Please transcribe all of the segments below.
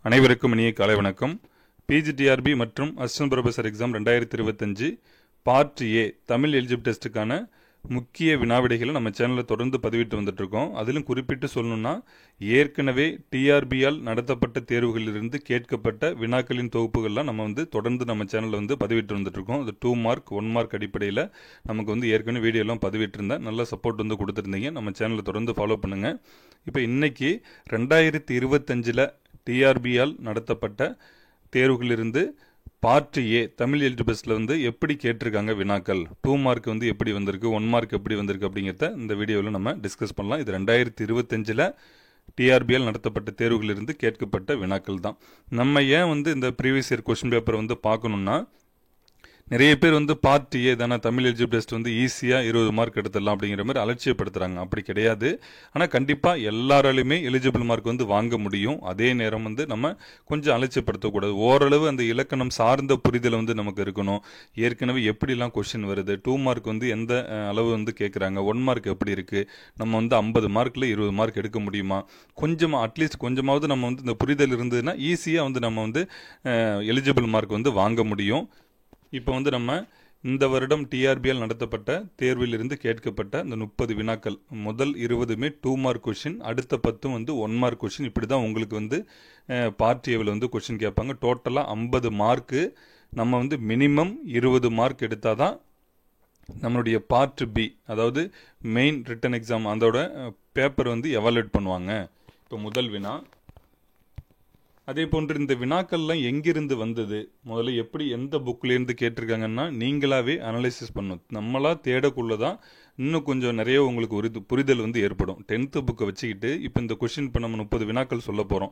அனைவருக்கும் இனிய காலை வணக்கம். பிஜிடிஆர்பி மற்றும் assistant professor exam 2025 part A Tamil eligible டெஸ்ட்டுக்கான முக்கிய வினாவிடைகளை நம்ம சேனலில் தொடர்ந்து பதிவிட்டு வந்துட்டு இருக்கோம். அதிலும் குறிப்பிட்டு சொல்லணும்னா, ஏற்கனவே டிஆர்பியால் நடத்தப்பட்ட தேர்வுகளிலிருந்து கேட்கப்பட்ட வினாக்களின் தொகுப்புகள்லாம் நம்ம தொடர்ந்து நம்ம சேனலில் பதிவிட்டு வந்துட்டு இருக்கோம். அது 2 மார்க் 1 மார்க் அடிப்படையில் நமக்கு ஏற்கனவே வீடியோலாம் பதிவிட்டு இருந்தேன். நல்ல சப்போர்ட் கொடுத்துருந்தீங்க. நம்ம சேனலை தொடர்ந்து ஃபாலோ பண்ணுங்கள். இப்போ இன்னைக்கு 2025 டிஆர்பியால் நடத்தப்பட்ட தேர்வுகளிலிருந்து பார்ட் ஏ தமிழ் எலிஜிபிள்ஸ்ல எப்படி கேட்டிருக்காங்க வினாக்கள், 2 மார்க் எப்படி வந்திருக்கு, 1 மார்க் எப்படி வந்திருக்கு அப்படிங்கிறத இந்த வீடியோவில் நம்ம டிஸ்கஸ் பண்ணலாம். இது 2025 டிஆர்பியால் நடத்தப்பட்ட தேர்வுகளிலிருந்து கேட்கப்பட்ட வினாக்கள் தான். நம்ம ஏன் இந்த ப்ரீவியஸ் இயர் கொஸ்டின் பேப்பரை பார்க்கணும்னா, நிறைய பேர் பார்ட் ஏ தானே தமிழ் எலிஜிபிள் டெஸ்ட் ஈஸியாக 20 மார்க் எடுத்துடலாம் அப்படிங்கிற மாதிரி அலட்சியப்படுத்துகிறாங்க. அப்படி கிடையாது. ஆனால் கண்டிப்பாக எல்லாராலையுமே எலிஜிபிள் மார்க் வாங்க முடியும். அதே நேரம் நம்ம கொஞ்சம் அலட்சியப்படுத்தக்கூடாது. ஓரளவு அந்த இலக்கணம் சார்ந்த புரிதல் நமக்கு இருக்கணும். ஏற்கனவே எப்படிலாம் கொஸ்டின் வருது, 2 மார்க் எந்த அளவு கேட்குறாங்க, 1 மார்க் எப்படி இருக்குது, நம்ம 50 மார்க்கில் 20 மார்க் எடுக்க முடியுமா, கொஞ்சமாக அட்லீஸ்ட் கொஞ்சமாவது நம்ம இந்த புரிதல் இருந்ததுன்னா ஈஸியாக நம்ம எலிஜிபிள் மார்க் வாங்க முடியும். இப்போ நம்ம இந்த வருடம் டிஆர்பியால் நடத்தப்பட்ட தேர்விலிருந்து கேட்கப்பட்ட இந்த 30 வினாக்கள், முதல் 20மே 2 மார்க் கொஸ்டின், அடுத்த 10 1 மார்க் கொஸ்டின். இப்படி தான் உங்களுக்கு பார்ட் ஏவில் கொஸ்டின் கேட்பாங்க. டோட்டலாக 50 மார்க்கு. நம்ம மினிமம் 20 மார்க் எடுத்தால் தான் நம்மளுடைய பார்ட் பி, அதாவது மெயின் ரிட்டன் எக்ஸாம், அதோட பேப்பர் எவாலுவேட் பண்ணுவாங்க. இப்போ முதல் வினா, அதே போன்று இந்த வினாக்கள்லாம் எங்கிருந்து வந்தது, முதல்ல எப்படி எந்த புக்லேருந்து கேட்டிருக்காங்கன்னா நீங்களாவே அனலைசிஸ் பண்ணணும். நம்மளா தேடக்குள்ளதான் இன்னும் கொஞ்சம் நிறைய உங்களுக்கு ஒரு புரிதல் ஏற்படும். 10th புக்கை வச்சுக்கிட்டு இப்போ இந்த கொஷின் இப்போ நம்ம 30 வினாக்கள் சொல்ல போகிறோம்.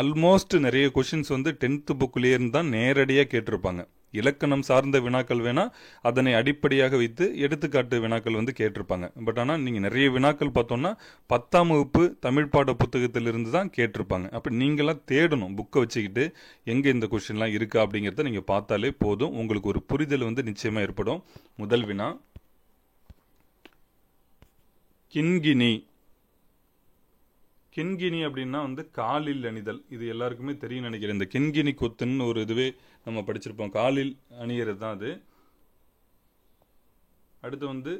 ஆல்மோஸ்ட் நிறைய கொஷின்ஸ் 10th புக்லேருந்து தான் நேரடியாக கேட்டிருப்பாங்க. இலக்கணம் சார்ந்த வினாக்கள் வேணா அதனை அடிப்படையாக வைத்து எடுத்துக்காட்டு வினாக்கள் கேட்டிருப்பாங்க. பட் ஆனால் நீங்கள் நிறைய வினாக்கள் பார்த்தோம்னா 10ஆம் வகுப்பு தமிழ் பாட புத்தகத்திலிருந்து தான் கேட்டிருப்பாங்க. அப்போ நீங்களாம் தேடணும். புக்கை வச்சுக்கிட்டு எங்கே இந்த கொஸ்டின்லாம் இருக்கா அப்படிங்கிறத நீங்கள் பார்த்தாலே போதும். உங்களுக்கு ஒரு புரிதல் நிச்சயமாக ஏற்படும். முதல் வினா, கிண்கிணி. கிண்கிணி அப்படின்னா காலில் அணிதல். இது எல்லாருக்குமே தெரியும் நினைக்கிறேன். இந்த கிண்கிணி கொத்துன்னு ஒரு இதுவே நம்ம படிச்சிருப்போம். காலில் அணியறது தான் அது. அடுத்து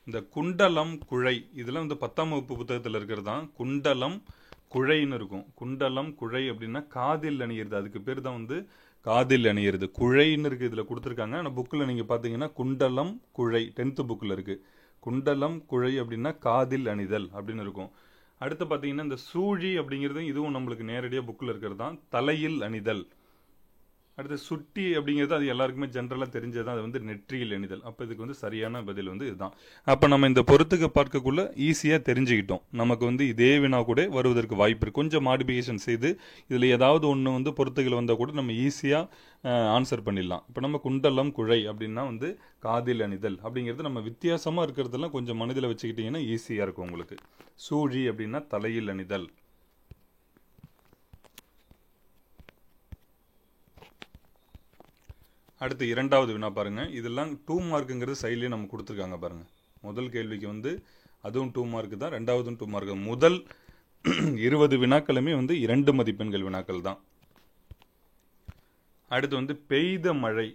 இந்த குண்டலம் குழை, இதெல்லாம் 10ஆம் வகுப்பு புத்தகத்தில் இருக்கிறது தான். குண்டலம் குழைன்னு இருக்கும். குண்டலம் குழை அப்படின்னா காதில் அணியிறது. அதுக்கு பேர் தான் காதில் அணியிறது. குழைன்னு இருக்கு இதில் கொடுத்துருக்காங்க. ஆனால் புக்கில் நீங்கள் பார்த்தீங்கன்னா குண்டலம் குழை 10th புக்கில் இருக்கு. குண்டலம் குழை அப்படின்னா காதில் அணிதல் அப்படின்னு இருக்கும். அடுத்து பார்த்தீங்கன்னா இந்த சூழி அப்படிங்கிறது இதுவும் நம்மளுக்கு நேரடியாக புக்கில் இருக்கிறது தான். தலையில் அணிதல். அடுத்து சுட்டி அப்படிங்கிறது அது எல்லாருக்குமே ஜென்ரலாக தெரிஞ்சதான். அது நெற்றியில் அணிதல். அப்போ இதுக்கு சரியான பதில் இதுதான். அப்போ நம்ம இந்த பொறுத்துக்க பார்க்கக்குள்ள ஈஸியாக தெரிஞ்சுக்கிட்டோம். நமக்கு இதே வினா கூட வருவதற்கு வாய்ப்பு இருக்கு. கொஞ்சம் மாடிஃபிகேஷன் செய்து இதில் ஏதாவது ஒன்று பொறுத்துகள் வந்தால் கூட நம்ம ஈஸியாக ஆன்சர் பண்ணிடலாம். இப்போ நம்ம குண்டலம் குழை அப்படின்னா காதில் அணிதல் அப்படிங்கிறது நம்ம வித்தியாசமாக இருக்கிறதெல்லாம் கொஞ்சம் மனதில் வச்சுக்கிட்டீங்கன்னா ஈஸியாக இருக்கும் உங்களுக்கு. சூழி அப்படின்னா தலையில் அணிதல். அடுத்து இரண்டாவது வினா பாருங்க. இதெல்லாம் 2 மார்க்குங்கிறது சைட்லேயே நம்ம கொடுத்துருக்காங்க பாருங்க. முதல் கேள்விக்கு அதுவும் 2 மார்க் தான், ரெண்டாவதும் 2 மார்க். முதல் 20 வினாக்களுமே 2 மதிப்பெண்கள் வினாக்கள் தான். அடுத்து பெய்த மழை,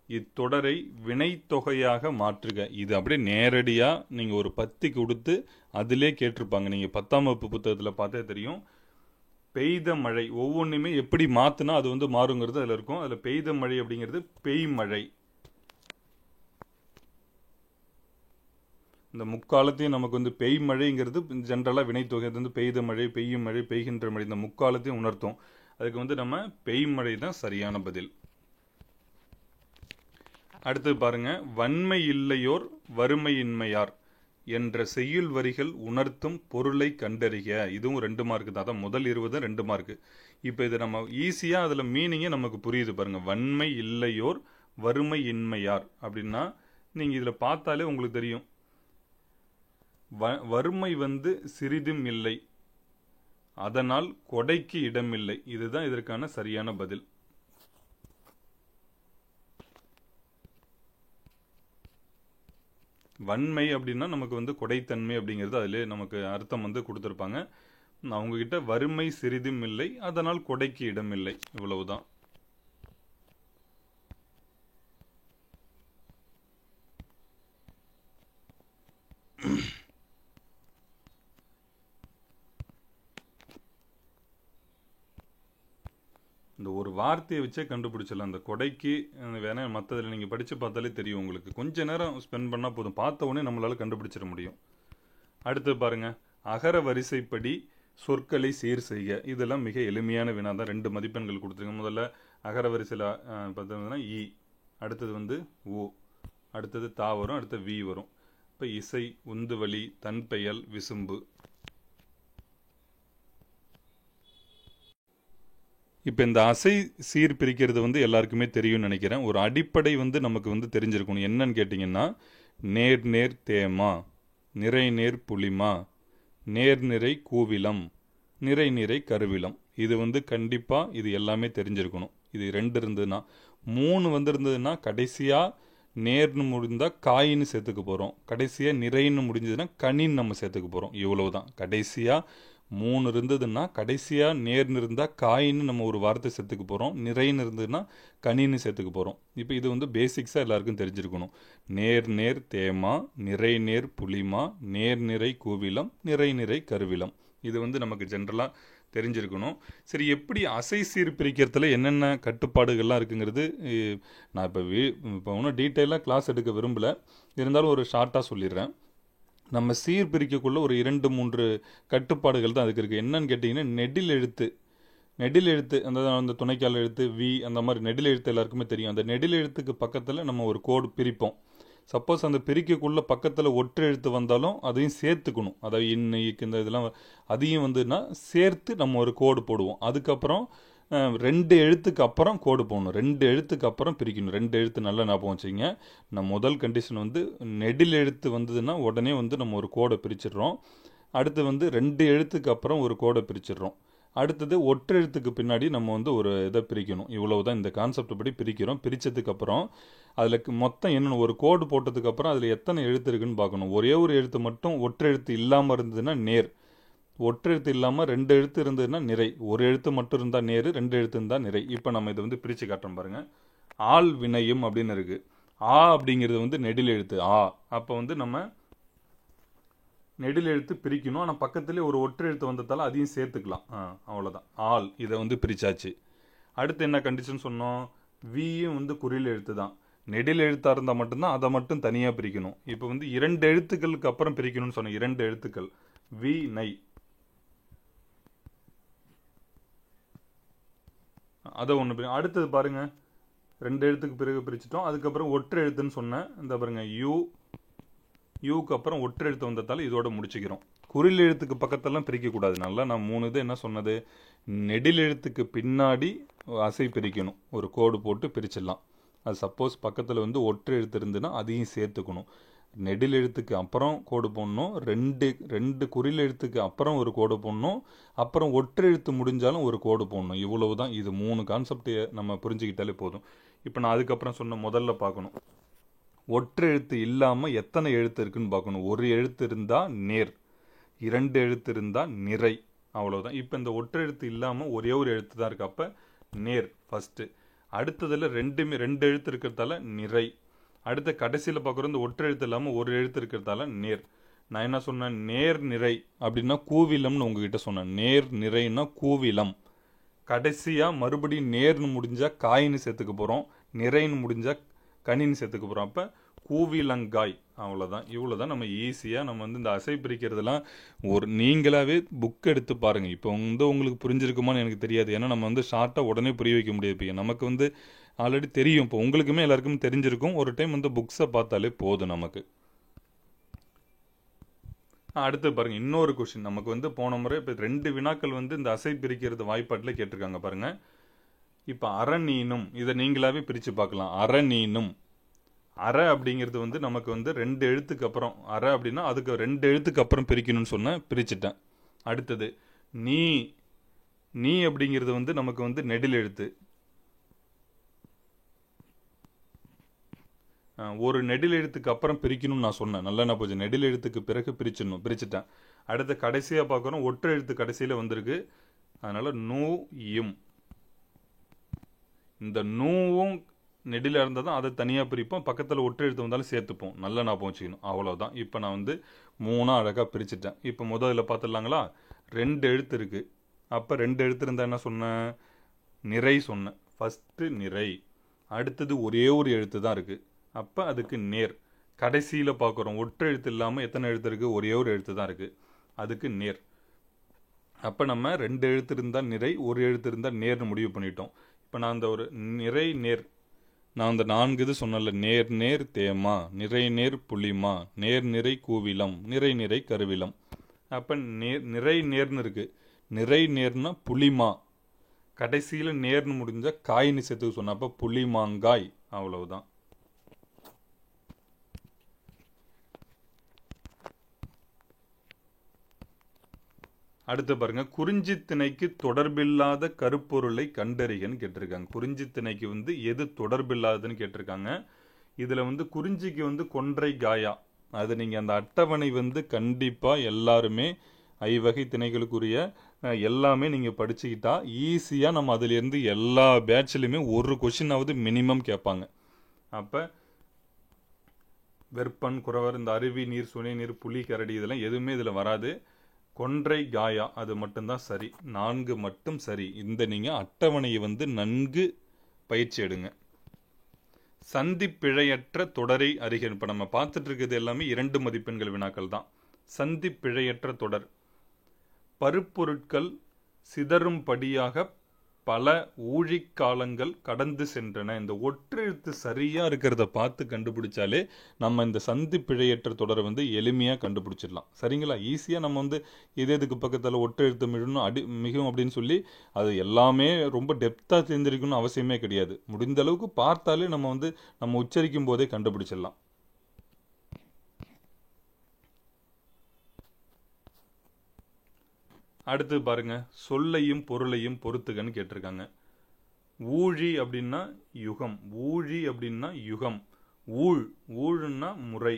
இத்தொடரை வினைத்தொகையாக மாற்றுக. இது அப்படியே நேரடியாக நீங்கள் ஒரு பத்தி கொடுத்து அதிலே கேட்டிருப்பாங்க. நீங்கள் 10ஆம் வகுப்பு புத்தகத்தில் பார்த்தே தெரியும். பெய்த மழை ஒவ்வொன்றுமே எப்படி மாற்றினா அது மாறுங்கிறது அதில் இருக்கும். அதில் பெய்த மழை அப்படிங்கிறது பெய்மழை. இந்த முக்காலத்தையும் நமக்கு பெய்மழைங்கிறது ஜென்ரலாக வினைத்தொகை. அது பெய்த மழை, பெய்யும் மழை, பெய்கின்ற மழை, இந்த முக்காலத்தையும் உணர்த்தும். அதுக்கு நம்ம பெய்மழை தான் சரியான பதில். அடுத்து பாருங்க, வன்மை இல்லையோர் வறுமையின்மையார் என்ற செய்யுள் வரிகள் உணர்த்தும் பொருளை கண்டறிக. இதுவும் 2 மார்க் தான். அதான் முதல் 20 2 மார்க். இப்போ இது நம்ம ஈஸியாக அதில் மீனிங்கே நமக்கு புரியுது பாருங்க. வன்மை இல்லையோர் வறுமையின்மையார் அப்படின்னா நீங்கள் இதில் பார்த்தாலே உங்களுக்கு தெரியும். வறுமை சிறிதும் இல்லை, அதனால் கொடைக்கு இடமில்லை. இதுதான் இதற்கான சரியான பதில். வன்மை அப்படின்னா நமக்கு வந்து கொடைத்தன்மை அப்படிங்கிறது அதிலே நமக்கு அர்த்தம் வந்து கொடுத்துருப்பாங்க. அவங்கக்கிட்ட வறுமை சிறிதும் இல்லை, அதனால் கொடைக்கு இடமில்லை, இவ்வளவுதான். இந்த ஒரு வார்த்தையை வச்சே கண்டுபிடிச்சிடலாம். அந்த கொடைக்கு வேணா மற்றதில் நீங்கள் படித்து பார்த்தாலே தெரியும் உங்களுக்கு. கொஞ்ச நேரம் ஸ்பெண்ட் பண்ணால் போதும், பார்த்த உடனே நம்மளால் கண்டுபிடிச்சிட முடியும். அடுத்து பாருங்க, அகர வரிசைப்படி சொற்களை சீர் செய்க. இதெல்லாம் மிக எளிமையான வினா தான். 2 மதிப்பெண்கள் கொடுத்துருங்க. முதல்ல அகர வரிசையில் பார்த்தீங்கன்னா இ, அடுத்தது வந்து ஓ, அடுத்தது தா வரும், அடுத்தது வி வரும். இப்போ இசை, உந்துவலி, தன்பெயல், விசும்பு. இப்போ இந்த அசை சீர் பிரிக்கிறது வந்து எல்லாருக்குமே தெரியும்னு நினைக்கிறேன். ஒரு அடிப்படை வந்து நமக்கு வந்து தெரிஞ்சிருக்கணும். என்னன்னு கேட்டிங்கன்னா, நேர் நேர் தேமா, நிறை நேர் புளிமா, நேர் நிறை கூவிலம், நிறை நிறை கருவிலம். இது வந்து கண்டிப்பாக இது எல்லாமே தெரிஞ்சிருக்கணும். இது 2 இருந்ததுன்னா. 3 வந்திருந்ததுன்னா கடைசியாக நேர்னு முடிந்தால் காயின்னு சேர்த்துக்க போகிறோம். கடைசியாக நிறைன்னு முடிஞ்சதுன்னா கனின்னு நம்ம சேர்த்துக்க போகிறோம். இவ்வளவு தான். கடைசியாக 3 இருந்ததுன்னா கடைசியாக நேர்னு இருந்தால் காயின்னு நம்ம ஒரு வார்த்தை சேர்த்துக்க போகிறோம். நிறைன்னு இருந்ததுன்னா கனின்னு சேர்த்துக்க போகிறோம். இப்போ இது வந்து பேசிக்ஸாக எல்லாருக்கும் தெரிஞ்சிருக்கணும். நேர் நேர் தேமா, நிறை நேர் புளிமா, நேர் நிறை கூவிலம், நிறை நிறை கருவிலம். இது வந்து நமக்கு ஜென்ரலாக தெரிஞ்சிருக்கணும். சரி, எப்படி அசை சீர் பிரிக்கிறதுல என்னென்ன கட்டுப்பாடுகள்லாம் இருக்குங்கிறது நான் இப்போ ஒன்றும் டீட்டெயிலாக கிளாஸ் எடுக்க விரும்பலை. இருந்தாலும் ஒரு ஷார்ட்டாக சொல்லிடுறேன். நம்ம சீர் பிரிக்கக்குள்ள ஒரு 2-3 கட்டுப்பாடுகள் தான் அதுக்கு இருக்குது. என்னன்னு கேட்டிங்கன்னா, நெடில் எழுத்து அந்த துணைக்கால் எழுத்து வி, அந்த மாதிரி நெடில் எழுத்து எல்லாருக்குமே தெரியும். அந்த நெடில் எழுத்துக்கு பக்கத்தில் நம்ம ஒரு கோடு பிரிப்போம். சப்போஸ் அந்த பிரிக்கக்குள்ள பக்கத்தில் ஒற்றை எழுத்து வந்தாலும் அதையும் சேர்த்துக்கணும். அதாவது இன்னைக்கு இந்த இதெல்லாம் அதையும் வந்துன்னா சேர்த்து நம்ம ஒரு கோடு போடுவோம். அதுக்கப்புறம் 2 எழுத்துக்கு அப்புறம் கோடு போடணும். 2 எழுத்துக்கு அப்புறம் பிரிக்கணும். 2 எழுத்து நல்லா ஞாபகம் வச்சுங்க. நம்ம முதல் கண்டிஷன் வந்து நெடில் எழுத்து வந்ததுன்னா உடனே வந்து நம்ம ஒரு கோடை பிரிச்சிடுறோம். அடுத்து வந்து 2 எழுத்துக்கு அப்புறம் ஒரு கோடை பிரிச்சிடுறோம். அடுத்தது ஒற்றை எழுத்துக்கு பின்னாடி நம்ம வந்து ஒரு இதை பிரிக்கணும். இவ்வளவு தான். இந்த கான்செப்ட் படி பிரிக்கிறோம். பிரித்ததுக்கப்புறம் அதில் மொத்தம் என்னென்ன ஒரு கோடு போட்டதுக்கப்புறம் அதில் எத்தனை எழுத்து இருக்குன்னு பார்க்கணும். ஒரே ஒரு எழுத்து மட்டும் ஒற்றை எழுத்து இல்லாமல் இருந்ததுன்னா நேர், ஒற்றை எழுத்து இல்லாமல் 2 எழுத்து இருந்ததுன்னா நிறை, ஒரு எழுத்து மட்டும் இருந்தால் நேர், 2 எழுத்து இருந்தால் நிறை. இப்போ நம்ம இதை வந்து பிரித்து காட்டுறோம் பாருங்கள். ஆள் வினையும் அப்படின்னு இருக்குது. ஆ அப்படிங்கிறது வந்து நெடில் எழுத்து ஆ. அப்போ வந்து நம்ம நெடில் எழுத்து பிரிக்கணும். ஆனால் பக்கத்துலேயே ஒரு ஒற்றை எழுத்து வந்ததால் அதையும் சேர்த்துக்கலாம். அவ்வளோதான். ஆள் இதை வந்து பிரித்தாச்சு. அடுத்து என்ன கண்டிஷன் சொன்னோம்? வியும் வந்து குறில் எழுத்து தான். நெடில் எழுத்தாக இருந்தால் மட்டும்தான் அதை மட்டும் தனியாக பிரிக்கணும். இப்போ வந்து 2 எழுத்துக்களுக்கு அப்புறம் பிரிக்கணும்னு சொன்னோம். 2 எழுத்துக்கள் வி நை, அதை ஒன்று. அடுத்தது பாருங்க, 2 எழுத்துக்கு பிறகு பிரிச்சுட்டோம். அதுக்கப்புறம் ஒற்றை எழுத்துன்னு சொன்னேன். இந்த பாருங்க யூக்கு அப்புறம் ஒற்றை எழுத்து வந்ததால் இதோட முடிச்சுக்கிறோம். குறில் எழுத்துக்கு பக்கத்தெல்லாம் பிரிக்கக்கூடாது. நல்லா நான் 3 இது என்ன சொன்னது, நெடில் எழுத்துக்கு பின்னாடி அசை பிரிக்கணும். ஒரு கோடு போட்டு பிரிச்சிடலாம். அது சப்போஸ் பக்கத்தில் வந்து ஒற்றை எழுத்து இருந்துன்னா அதையும் சேர்த்துக்கணும். நெடில் எழுத்துக்கு அப்புறம் கோடு போடணும். 2 குறில் எழுத்துக்கு அப்புறம் ஒரு கோடு போடணும். அப்புறம் ஒற்றை எழுத்து முடிஞ்சாலும் ஒரு கோடு போடணும். இவ்வளவு தான். இது 3 கான்செப்ட் நம்ம புரிஞ்சுக்கிட்டாலே போதும். இப்போ நான் அதுக்கப்புறம் சொன்ன முதல்ல பார்க்கணும், ஒற்றை எழுத்து இல்லாமல் எத்தனை எழுத்து இருக்குன்னு பார்க்கணும். ஒரு எழுத்து இருந்தால் நேர், 2 எழுத்து இருந்தால் நிறை. அவ்வளோதான். இப்போ இந்த ஒற்றை எழுத்து இல்லாமல் ஒரே ஒரு எழுத்து தான் இருக்கு. அப்போ நேர் ஃபஸ்ட்டு. அடுத்ததில் 2 எழுத்து இருக்கிறதால நிறை. அடுத்த கடைசியில் பார்க்குறோம், இந்த ஒற்றை எழுத்து இல்லாமல் ஒரு எழுத்து இருக்கிறதால நேர். நான் என்ன சொன்னேன், நேர் நிறை அப்படின்னா கூவிலம்னு உங்ககிட்ட சொன்னேன். நேர் நிறைன்னா கூவிலம். கடைசியாக மறுபடியும் நேர்னு முடிஞ்சால் காயின்னு சேர்த்துக்க போகிறோம், நிறைன்னு முடிஞ்சால் கனின்னு சேர்த்துக்க போகிறோம். அப்போ கூவிலங்காய். அவ்வளோதான். இவ்வளோ தான். நம்ம ஈஸியாக நம்ம வந்து இந்த அசை பிரிக்கிறதுலாம் ஒரு நீங்களாகவே புக் எடுத்து பாருங்கள். இப்போ வந்து உங்களுக்கு புரிஞ்சிருக்குமான்னு எனக்கு தெரியாது. ஏன்னா நம்ம வந்து ஷார்ட்டாக உடனே புரிய வைக்க முடியாது. இப்போ நமக்கு வந்து ஆல்ரெடி தெரியும். இப்போ உங்களுக்குமே எல்லாருக்குமே தெரிஞ்சிருக்கும். ஒரு டைம் வந்து புக்ஸை பார்த்தாலே போதும் நமக்கு. அடுத்து பாருங்க, இன்னொரு கொஸ்டின் நமக்கு வந்து போன முறை இப்போ 2 வினாக்கள் வந்து இந்த அசை பிரிக்கிறது வாய்ப்பாட்டில் கேட்டிருக்காங்க பாருங்க. இப்போ அறநீனும், இதை நீங்களாவே பிரித்து பார்க்கலாம். அறநீனும், அற அப்படிங்கிறது வந்து நமக்கு வந்து 2 எழுத்துக்கு அப்புறம், அற அப்படின்னா அதுக்கு 2 எழுத்துக்கு அப்புறம் பிரிக்கணும்னு சொன்னேன், பிரிச்சுட்டேன். அடுத்தது நீ அப்படிங்கிறது வந்து நமக்கு வந்து நெடில் எழுத்து. ஒரு நெடில் எழுத்துக்கு அப்புறம் பிரிக்கணும்னு நான் சொன்னேன். நல்லா என்ன போச்சு, நெடில் எழுத்துக்கு பிறகு பிரிச்சுட்டேன். அடுத்து கடைசியாக பார்க்குறோம், ஒற்றை எழுத்து கடைசியில் வந்திருக்கு. அதனால் நூ இம், இந்த நூவும் நெடில இருந்தால் தான் அதை தனியாக பிரிப்போம், பக்கத்தில் ஒற்றை எழுத்து வந்தாலும் சேர்த்துப்போம். நல்லா ஞாபகம் வச்சுக்கணும். அவ்வளோதான். இப்போ நான் வந்து 3 அழகாக பிரிச்சுட்டேன். இப்போ முதல்ல பார்த்துடலாங்களா? 2 எழுத்து இருக்குது. அப்போ 2 எழுத்து இருந்தால் என்ன சொன்னேன்? நிறை சொன்னேன். ஃபஸ்ட்டு நிறை. அடுத்தது ஒரே ஒரு எழுத்து தான் இருக்குது. அப்போ அதுக்கு நேர். கடைசியில் பார்க்குறோம், ஒற்றை எழுத்து இல்லாமல் எத்தனை எழுத்து இருக்குது? ஒரே ஒரு எழுத்து தான் இருக்குது. அதுக்கு நேர். அப்போ நம்ம 2 எழுத்து இருந்தால் நிறை, ஒரு எழுத்து இருந்தால் நேர்னு முடிவு பண்ணிட்டோம். இப்போ நான் அந்த ஒரு நிறை நேர், நான் அந்த 4 இது சொன்னல, நேர் நேர் தேமா, நிறை நேர் புளிமா, நேர் நிறை கூவிலம், நிறை நிறை கருவிலம். அப்போ நிறை நேர்னு இருக்குது. நிறை நேர்னா புளிமா, கடைசியில் நேர்னு முடிஞ்ச காய்னு சேர்த்துக்க சொன்ன, அப்போ புளிமாங்காய். அவ்வளவுதான். அடுத்து பாருங்க, குறிஞ்சி திணைக்கு தொடர்பில்லாத கருப்பொருளை கண்டறிகன்னு கேட்டிருக்காங்க. குறிஞ்சி திணைக்கு வந்து எது தொடர்பில்லாததுன்னு கேட்டிருக்காங்க. இதுல வந்து குறிஞ்சிக்கு வந்து கொன்றை காயா, அது நீங்க அந்த அட்டவணை வந்து கண்டிப்பா எல்லாருமே ஐவகை திணைகளுக்குரிய எல்லாமே நீங்க படிச்சுக்கிட்டா ஈஸியா நம்ம அதுல இருந்து எல்லா பேட்ச்லயுமே ஒரு கொஸ்டினாவது மினிமம் கேட்பாங்க. அப்ப வெப்பன், குறவர், இந்த அருவி நீர், சுனை நீர், புலி, கரடி இதெல்லாம் எதுவுமே இதுல வராது. கொன்றை காயா அது மட்டும்தான் சரி. 4 மட்டும் சரி. இந்த நீங்க அட்டவணையை வந்து நன்கு பயிற்சி எடுங்க. சந்தி பிழையற்ற தொடரை அறிக. இப்ப நம்ம பார்த்துட்டு இருக்கிறது எல்லாமே 2 மதிப்பெண்கள் வினாக்கள் தான். சந்தி பிழையற்ற தொடர். பருப்பொருட்கள் சிதறும்படியாக பல ஊழிக்காலங்கள் கடந்து சென்றன. இந்த ஒற்றெழுத்து சரியா இருக்கிறத பார்த்து கண்டுபிடிச்சாலே நம்ம இந்த சந்தி பிழையற்ற தொடரை வந்து எளிமையா கண்டுபிடிச்சிடலாம். சரிங்களா? ஈஸியா நம்ம வந்து எதுக்கு பக்கத்துல ஒற்றெழுத்து மிகும் அப்படின்னு சொல்லி அது எல்லாமே ரொம்ப டெப்தா தெரிஞ்சிருக்கணும்னு அவசியமே கிடையாது. முடிந்த அளவுக்கு பார்த்தாலே நம்ம வந்து நம்ம உச்சரிக்கும் போதே கண்டுபிடிச்சிடலாம். அடுத்து பாருங்க, சொல்லையும் பொருளையும் பொறுத்துகன்னு கேட்டிருக்காங்க. ஊழி அப்படின்னா யுகம், ஊழி அப்படின்னா யுகம், ஊழ்னா முறை,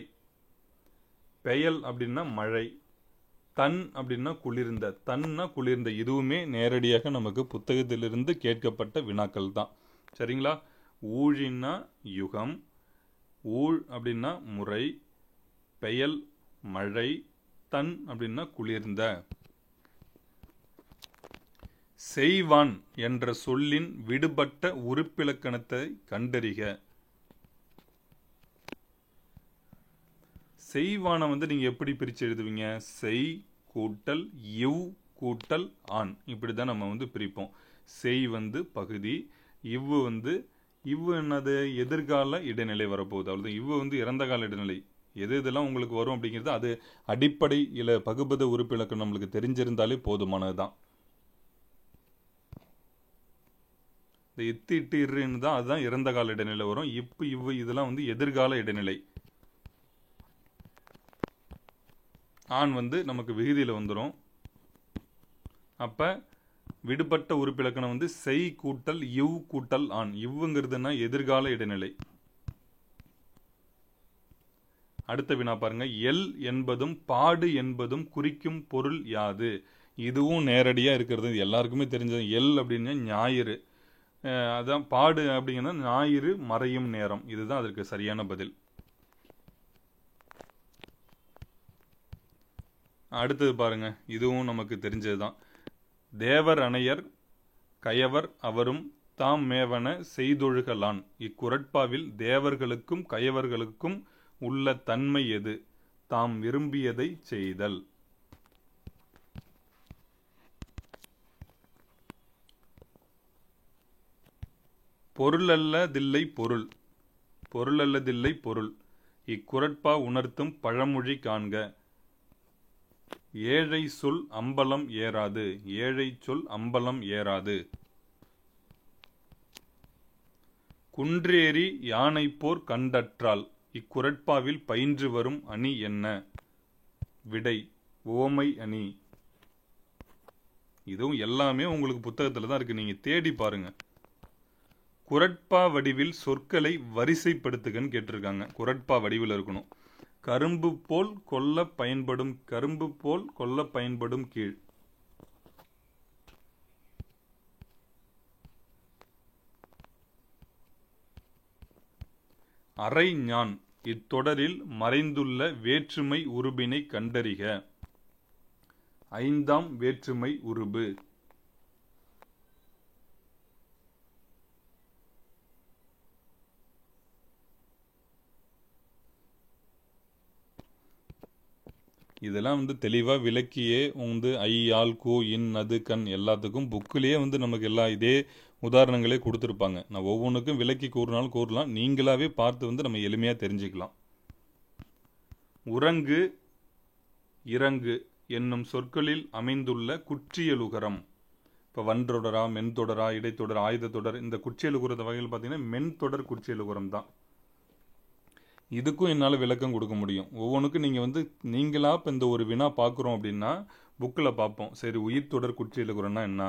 பெயல் அப்படின்னா மழை, தன் அப்படின்னா குளிர்ந்த, தன்னா குளிர்ந்த. இதுவுமே நேரடியாக நமக்கு புத்தகத்திலிருந்து கேட்கப்பட்ட வினாக்கள் தான். சரிங்களா? ஊழின்னா யுகம், ஊழ் அப்படின்னா முறை, பெயல் மழை, தன் அப்படின்னா குளிர்ந்த. செய்வான் என்ற சொல்லின் விடுபட்ட உறுப்பிலக்கணத்தை கண்டறிக. செய்வான வந்து நீங்க எப்படி பிரிச்சு எழுதுவீங்க? செய் கூட்டல் இவ் கூட்டல் ஆண், இப்படிதான் நம்ம வந்து பிரிப்போம். செய் வந்து பகுதி, இவ்வு வந்து என்னது? எதிர்கால இடைநிலை வரப்போகுது. அவ்வளவுதான். இவ்வு வந்து இறந்த கால இடைநிலை. இதெல்லாம் உங்களுக்கு வரும் அப்படிங்கிறது அது அடிப்படை இல்ல பகுபத உறுப்பிலக்கணம் நம்மளுக்கு தெரிஞ்சிருந்தாலே போதுமானதுதான். இந்த இத்து இட்டு இருன்னு தான் அதுதான் இறந்த கால இடைநிலை வரும். இப்பு இவ்வு இதெல்லாம் வந்து எதிர்கால இடைநிலை. ஆண் வந்து நமக்கு விகுதியில் வந்துடும். அப்ப விடுபட்ட உறுப்பிலக்கணம் வந்து செய் கூட்டல் இவ் கூட்டல் ஆண். இவ்வுங்கிறதுனா எதிர்கால இடைநிலை. அடுத்த வினா பாருங்க, எல் என்பதும் பாடு என்பதும் குறிக்கும் பொருள் யாது? இதுவும் நேரடியா இருக்கிறது எல்லாருக்குமே தெரிஞ்சது. எல் அப்படின்னா ஞாயிறு, அதான் பாடு அப்படிங்கன்னா ஞாயிறு மறையும் நேரம். இதுதான் அதற்கு சரியான பதில். அடுத்தது பாருங்க, இதுவும் நமக்கு தெரிஞ்சதுதான். தேவர் அணையர் கயவர் அவரும் தாம் மேவன செய்தொழுகலான். இக்குறட்பாவில் தேவர்களுக்கும் கயவர்களுக்கும் உள்ள தன்மை எது? தாம் விரும்பியதை செய்தல். பொருளல்லதில்லை பொருள், பொருளல்லதில்லை பொருள். இக்குறட்பா உணர்த்தும் பழமொழி காண்க. ஏழை சொல் அம்பலம் ஏறாது, ஏழை சொல் அம்பலம் ஏறாது. குன்றேறி யானை போர் கண்டற்றால். இக்குறட்பாவில் பயின்று வரும் அணி என்ன? விடை ஓமை அணி. இதுவும் எல்லாமே உங்களுக்கு புத்தகத்துல தான் இருக்கு, நீங்க தேடி பாருங்க. குறட்பா வடிவில் சொற்களை வரிசைப்படுத்துகன்னு கேட்டிருக்காங்க. குறட்பா வடிவில் இருக்கணும். கரும்பு போல் கொல்ல பயன்படும் கீழ். அரை ஞான். இத்தொடரில் மறைந்துள்ள வேற்றுமை உருபினை கண்டறிக. ஐந்தாம் வேற்றுமை உருபு. இதெல்லாம் தெளிவா விளக்கியே ஐ, ஆல், கூ, இன், அது, கண் எல்லாத்துக்கும் புக்கிலேயே நமக்கு எல்லா இதே உதாரணங்களே கொடுத்துருப்பாங்க. நான் ஒவ்வொன்றுக்கும் விளக்கி கூறினாலும் கூறலாம். நீங்களாவே பார்த்து நம்ம எளிமையாக தெரிஞ்சுக்கலாம். உறங்கு, இறங்கு என்னும் சொற்களில் அமைந்துள்ள குற்றியலுகரம். இப்போ வன்றொடரா, மென்தொடரா, இடைத்தொடர், ஆயுதத்தொடர், இந்த குற்றியலுகரத வகையில் பார்த்தீங்கன்னா மென்தொடர் குற்றியலுகரம் தான். இதுக்கும் என்னால் விளக்கம் கொடுக்க முடியும். ஒவ்வொன்றுக்கும் நீங்கள் நீங்களா இப்போ இந்த ஒரு வினா பார்க்குறோம் அப்படின்னா புக்கில் பார்ப்போம். சரி, உயிர் தொடர் குற்றியலுகரம்னா என்ன,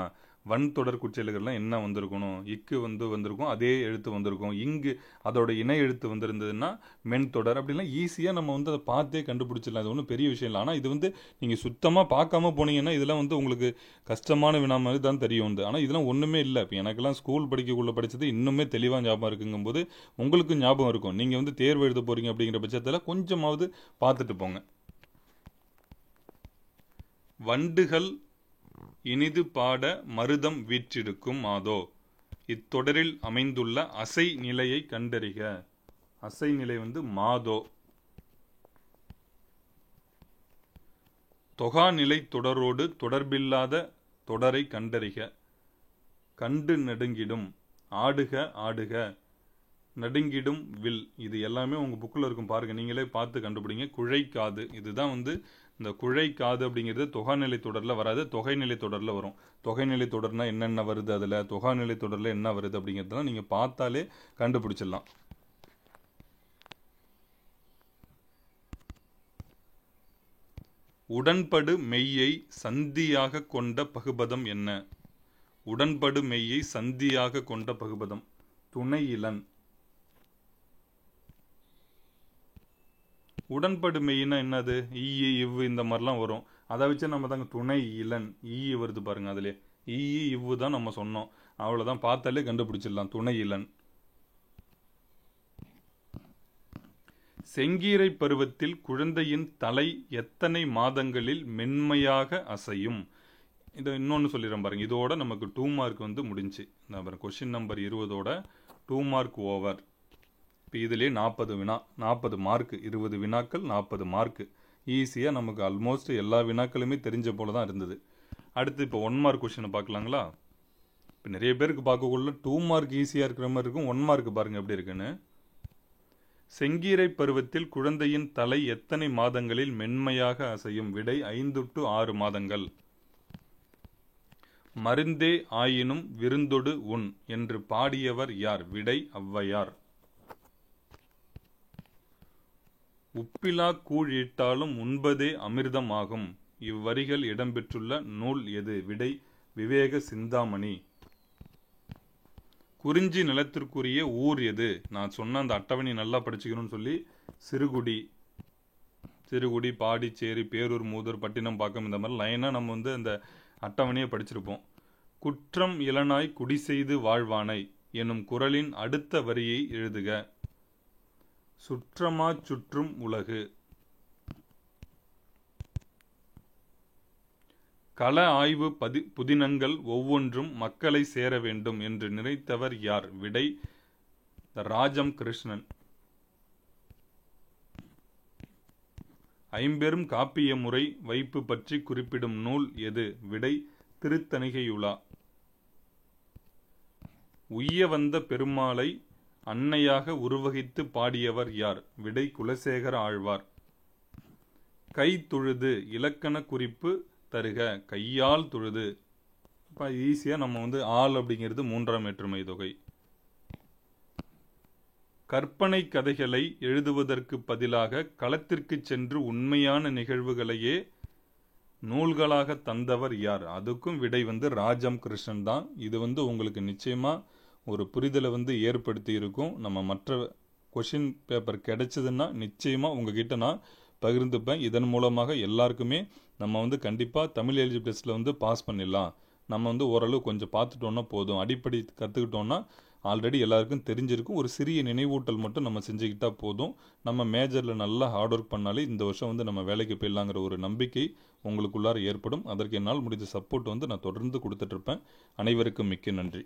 வன் தொடர் குற்றியலுகரம்லாம் என்ன வந்திருக்கணும், இக்கு வந்திருக்கும், அதே எழுத்து வந்திருக்கும், இங்கு அதோட இணை எழுத்து வந்திருந்ததுன்னா மென் தொடர் அப்படிலாம் ஈஸியாக நம்ம அதை பார்த்தே கண்டுபிடிச்சிடலாம். அது ஒன்றும் பெரிய விஷயம் இல்லை. ஆனால் இது நீங்கள் சுத்தமாக பார்க்காம போனீங்கன்னா இதெல்லாம் உங்களுக்கு கஷ்டமான வினா மாதிரி தான் தெரியும். ஆனால் இதெல்லாம் ஒன்றுமே இல்லை. இப்போ எனக்கெல்லாம் ஸ்கூல் படிக்கக்குள்ளே படித்தது இன்னுமே தெளிவாக ஞாபகம் இருக்குங்கும்போது உங்களுக்கு ஞாபகம் இருக்கும். நீங்கள் தேர்வு எழுத போகிறீங்க அப்படிங்கிற பட்சத்தில் கொஞ்சமாவது பார்த்துட்டு போங்க. வண்டுகள் இனிது பாட மருதம் வீற்றிருக்கும் மாதோ. இத்தொடரில் அமைந்துள்ள அசை நிலையை கண்டறிக. அசை நிலை மாதோ. தொகா நிலை தொடரோடு தொடர்பில்லாத தொடரை கண்டறிக. கண்டு நடுங்கிடும். ஆடுக ஆடுக. நடுங்கிடும் வில். இது எல்லாமே உங்கள் புக்கில் இருக்கும், பாருங்கள், நீங்களே பார்த்து கண்டுபிடிங்க. குழைக்காது. இதுதான் இந்த குழைக்காது அப்படிங்கிறது தொகாநிலை தொடரில் வராது, தொகைநிலை தொடரில் வரும். தொகைநிலை தொடர்னா என்னென்ன வருது, அதில் தொகாநிலை தொடரில் என்ன வருது அப்படிங்கிறதுலாம் நீங்கள் பார்த்தாலே கண்டுபிடிச்சிடலாம். உடன்படு மெய்யை சந்தியாக கொண்ட பகுபதம் என்ன? உடன்படு மெய்யை சந்தியாக கொண்ட பகுபதம் துணை இலன். உடன்படு மெய்னா என்னது? ஈ, இவ்வு இந்த மாதிரிலாம் வரும். அதை வச்சு நம்ம தாங்க துணை இலன். ஈ வருது பாருங்க, அதுல ஈ, இவ்வு தான் நம்ம சொன்னோம். அவ்வளவுதான், பார்த்தாலே கண்டுபிடிச்சிடலாம். துணை இலன். செங்கீரை பருவத்தில் குழந்தையின் தலை எத்தனை மாதங்களில் மென்மையாக அசையும்? இதை இன்னொன்று சொல்லிடுறேன் பாருங்க. இதோட நமக்கு 2 மார்க் முடிஞ்சு. கொஸ்டின் நம்பர் 20ஓட 2 மார்க் ஓவர். இப்போ இதிலே 40 வினா, 40 மார்க்கு. 20 வினாக்கள் 40 மார்க்கு. ஈஸியாக நமக்கு ஆல்மோஸ்ட் எல்லா வினாக்களுமே தெரிஞ்ச போல தான் இருந்தது. அடுத்து இப்போ 1 மார்க் கொஸ்டினை பார்க்கலாங்களா? இப்போ நிறைய பேருக்கு பார்க்கக்குள்ள 2 மார்க் ஈஸியாக இருக்கிற மாதிரி இருக்கும். 1 மார்க் பாருங்க எப்படி இருக்குன்னு. செங்கீரை பருவத்தில் குழந்தையின் தலை எத்தனை மாதங்களில் மென்மையாக அசையும்? விடை 5 to 6 மாதங்கள். மருந்தே ஆயினும் விருந்தொடு உண் என்று பாடியவர் யார்? விடை ஔவையார். உப்பிலா கூழ் இட்டாலும் உண்பதே அமிர்தமாகும். இவ்வரிகள் இடம்பெற்றுள்ள நூல் எது? விடை விவேக சிந்தாமணி. குறிஞ்சி நிலத்திற்குரிய ஊர் எது? நான் சொன்ன அந்த அட்டவணை நல்லா படிச்சுக்கணும்னு சொல்லி சிறுகுடி, பாடிச்சேரி, பேரூர், மூதூர், பட்டினம்பாக்கம் இந்த மாதிரி லைனா நம்ம அந்த அட்டவணையை படிச்சிருப்போம். குற்றம் இளனாய் குடி செய்து வாழ்வானை எனும் குறளின் அடுத்த வரியை எழுதுக. சுற்றமா சுற்றும் உலகு. கள ஆய்வு புதினங்கள் ஒவ்வொன்றும் மக்களை சேர வேண்டும் என்று நினைத்தவர் யார்? விடை ராஜம் கிருஷ்ணன். ஐம்பெரும் காப்பிய முறை வைப்பு பற்றி குறிப்பிடும் நூல் எது? விடை திருத்தணிகையுலா. உய்ய வந்த பெருமாளை அன்னையாக உருவகித்து பாடியவர் யார்? விடை குலசேகர ஆழ்வார். கை தொழுது இலக்கண குறிப்பு தருக. கையால் தொழுது. இப்போ ஈஸியாக நம்ம ஆள் அப்படிங்கிறது 3ஆம் வேற்றுமை தொகை. கற்பனை கதைகளை எழுதுவதற்கு பதிலாக களத்திற்கு சென்று உண்மையான நிகழ்வுகளையே நூல்களாக தந்தவர் யார்? அதுக்கும் விடை ராஜம் கிருஷ்ணன் தான். இது உங்களுக்கு நிச்சயமா ஒரு புரிதலை வந்து ஏற்படுத்தி இருக்கும். நம்ம மற்ற கொஷின் பேப்பர் கிடைச்சதுன்னா நிச்சயமாக உங்ககிட்ட நான் பகிர்ந்துப்பேன். இதன் மூலமாக எல்லாருக்குமே நம்ம வந்து கண்டிப்பாக தமிழ் எலிஜிபிள் டெஸ்ட்டில் வந்து பாஸ் பண்ணிடலாம். நம்ம வந்து ஓரளவு கொஞ்சம் பார்த்துட்டோன்னா போதும், அடிப்படை கற்றுக்கிட்டோன்னா ஆல்ரெடி எல்லாருக்கும் தெரிஞ்சிருக்கும். ஒரு சிறிய நினைவூட்டல் மட்டும் நம்ம செஞ்சுக்கிட்டால் போதும். நம்ம மேஜரில் நல்லா ஹார்ட் ஒர்க் பண்ணாலே இந்த வருஷம் வந்து நம்ம வேலைக்கு போயிடலாங்கிற ஒரு நம்பிக்கை உங்களுக்குள்ளார ஏற்படும். அதற்கு என்னால் முடிஞ்ச சப்போர்ட் வந்து நான் தொடர்ந்து கொடுத்துட்ருப்பேன். அனைவருக்கும் மிக்க நன்றி.